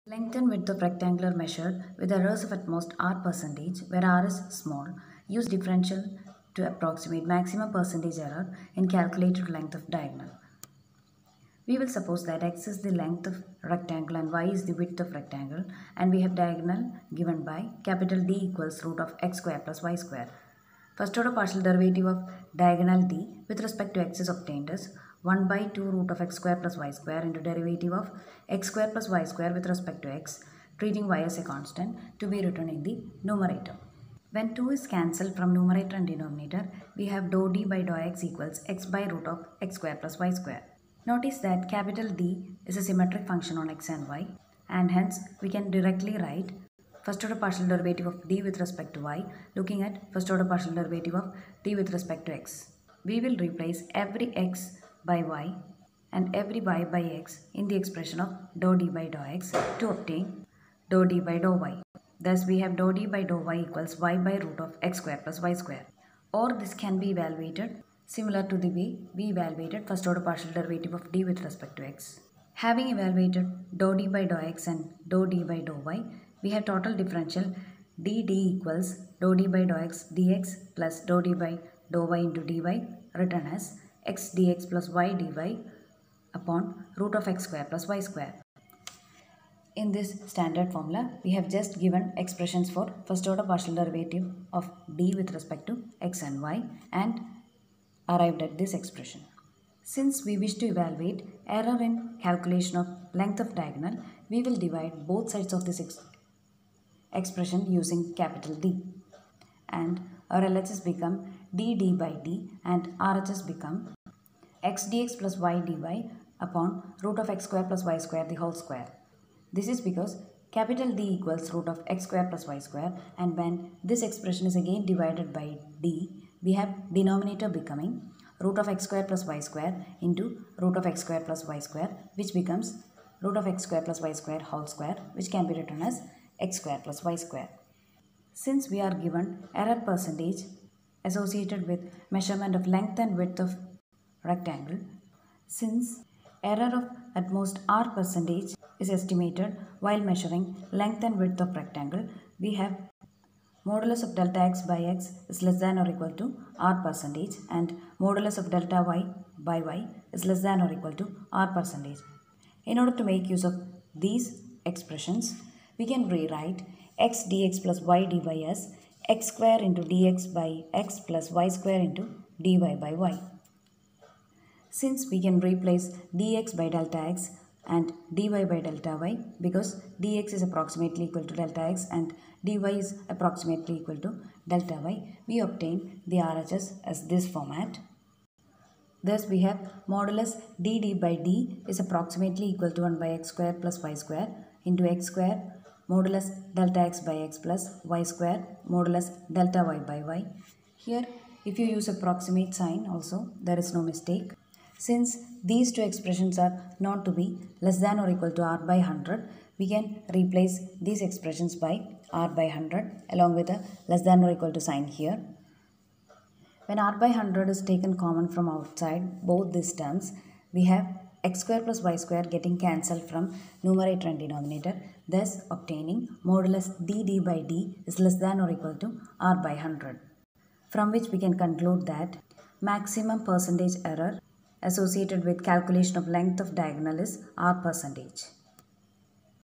Length and width of rectangle are measured with errors of at most r percentage, where r is small. Use differential to approximate maximum percentage error in calculated length of diagonal. We will suppose that x is the length of rectangle and y is the width of rectangle, and we have diagonal given by capital D equals root of x square plus y square. First order partial derivative of diagonal D with respect to x is obtained as 1 by 2 root of x square plus y square into derivative of x square plus y square with respect to x, treating y as a constant, to be written in the numerator. When 2 is cancelled from numerator and denominator, we have dou d by dou x equals x by root of x square plus y square. Notice that capital D is a symmetric function on x and y, and hence we can directly write first order partial derivative of d with respect to y looking at first order partial derivative of d with respect to x. We will replace every x by y and every y by x in the expression of dou d by dou x to obtain dou d by dou y. Thus we have dou d by dou y equals y by root of x square plus y square. Or this can be evaluated similar to the way we evaluated first order partial derivative of d with respect to x. Having evaluated dou d by dou x and dou d by dou y, we have total differential dd equals dou d by dou x dx plus dou d by dou y into dy, written as x dx plus y dy upon root of x square plus y square. In this standard formula, we have just given expressions for first order partial derivative of d with respect to x and y and arrived at this expression. Since we wish to evaluate error in calculation of length of diagonal, we will divide both sides of this expression using capital D, and our LHS become dd by d and RHS become x dx plus y dy upon root of x square plus y square the whole square. This is because capital D equals root of x square plus y square, and when this expression is again divided by d, we have denominator becoming root of x square plus y square into root of x square plus y square, which becomes root of x square plus y square whole square, which can be written as x square plus y square. Since we are given error percentage associated with measurement of length and width of rectangle, since error of at most r percentage is estimated while measuring length and width of rectangle, we have modulus of delta x by x is less than or equal to r percentage, and modulus of delta y by y is less than or equal to r percentage. In order to make use of these expressions, we can rewrite x dx plus y dy as x square into dx by x plus y square into dy by y. Since we can replace dx by delta x and dy by delta y, because dx is approximately equal to delta x and dy is approximately equal to delta y, we obtain the RHS as this format. Thus we have modulus dd by d is approximately equal to 1 by x square plus y square into x square modulus delta x by x plus y square modulus delta y by y. Here if you use approximate sign also, there is no mistake. Since these two expressions are known to be less than or equal to r by 100, we can replace these expressions by r by 100 along with a less than or equal to sign here. When r by 100 is taken common from outside both these terms, we have x square plus y square getting cancelled from numerator and denominator, thus obtaining modulus dd by d is less than or equal to r by 100, from which we can conclude that maximum percentage error associated with calculation of length of diagonal is r percentage.